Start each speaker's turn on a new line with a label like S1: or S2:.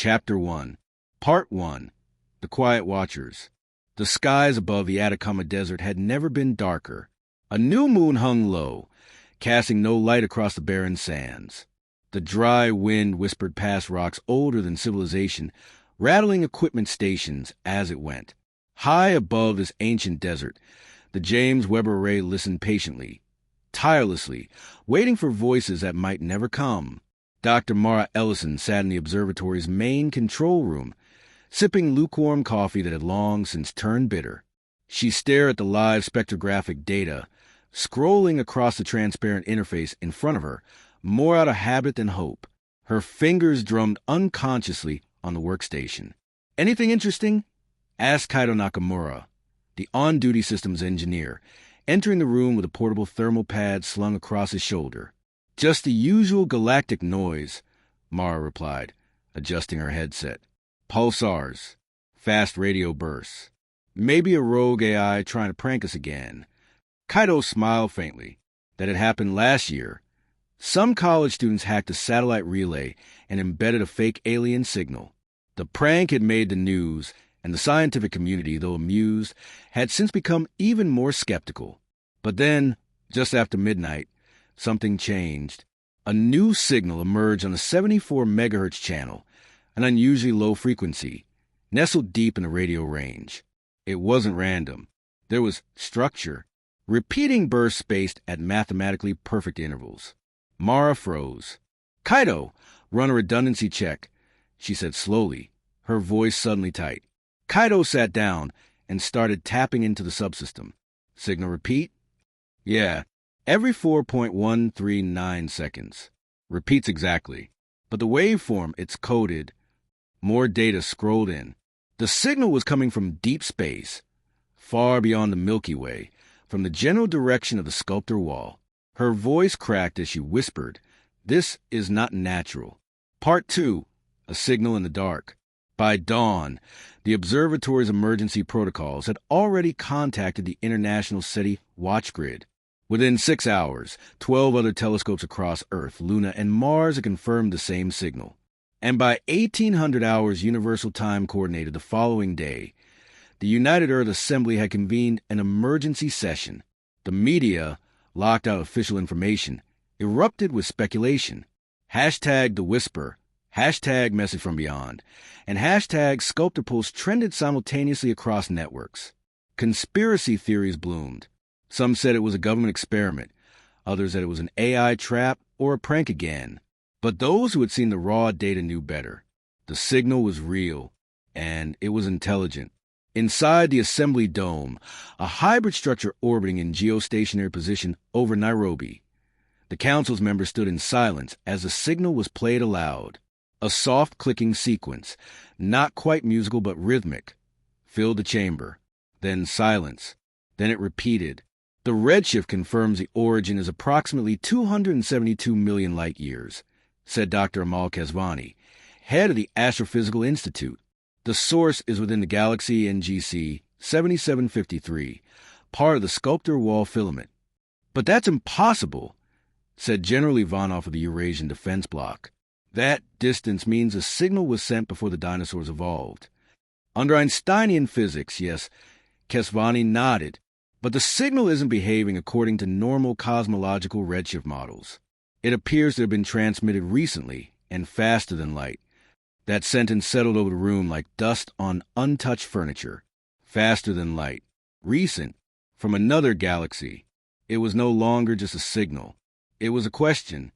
S1: Chapter 1, Part 1, The Quiet Watchers. The skies above the Atacama Desert had never been darker. A new moon hung low, casting no light across the barren sands. The dry wind whispered past rocks older than civilization, rattling equipment stations as it went. High above this ancient desert, the James Webb Array listened patiently, tirelessly, waiting for voices that might never come. Dr. Mara Ellison sat in the observatory's main control room, sipping lukewarm coffee that had long since turned bitter. She stared at the live spectrographic data, scrolling across the transparent interface in front of her, more out of habit than hope. Her fingers drummed unconsciously on the workstation. "Anything interesting?" asked Kaito Nakamura, the on-duty systems engineer, entering the room with a portable thermal pad slung across his shoulder. "Just the usual galactic noise," Mara replied, adjusting her headset. "Pulsars, fast radio bursts. Maybe a rogue AI trying to prank us again." Kaito smiled faintly. That had happened last year. Some college students hacked a satellite relay and embedded a fake alien signal. The prank had made the news, and the scientific community, though amused, had since become even more skeptical. But then, just after midnight, something changed. A new signal emerged on a 74 megahertz channel, an unusually low frequency, nestled deep in the radio range. It wasn't random. There was structure, repeating bursts spaced at mathematically perfect intervals. Mara froze. "Kaito, run a redundancy check," she said slowly, her voice suddenly tight. Kaito sat down and started tapping into the subsystem. "Signal repeat?" "Yeah, every 4.139 seconds. Repeats exactly. But the waveform, it's coded." More data scrolled in. The signal was coming from deep space, far beyond the Milky Way, from the general direction of the sculptor wall. Her voice cracked as she whispered, "This is not natural." Part 2, A Signal in the Dark. By dawn, the observatory's emergency protocols had already contacted the International SETI watch grid. Within 6 hours, 12 other telescopes across Earth, Luna, and Mars had confirmed the same signal. And by 1800 hours Universal Time Coordinated the following day, the United Earth Assembly had convened an emergency session. The media, locked out official information, erupted with speculation. Hashtag The Whisper, hashtag Message from Beyond, and hashtag Sculptor Pulse trended simultaneously across networks. Conspiracy theories bloomed. Some said it was a government experiment. Others said it was an AI trap or a prank again. But those who had seen the raw data knew better. The signal was real, and it was intelligent. Inside the assembly dome, a hybrid structure orbiting in geostationary position over Nairobi. The council's members stood in silence as the signal was played aloud. A soft clicking sequence, not quite musical but rhythmic, filled the chamber. Then silence. Then it repeated. "The redshift confirms the origin is approximately 272 million light years," said Dr. Amal Kesvani, head of the Astrophysical Institute. "The source is within the galaxy NGC 7753, part of the sculptor wall filament." "But that's impossible," said General Ivanov of the Eurasian Defense Bloc. "That distance means a signal was sent before the dinosaurs evolved." "Under Einsteinian physics, yes," Kesvani nodded. "But the signal isn't behaving according to normal cosmological redshift models. It appears to have been transmitted recently and faster than light." That sentence settled over the room like dust on untouched furniture. Faster than light. Recent. From another galaxy. It was no longer just a signal. It was a question.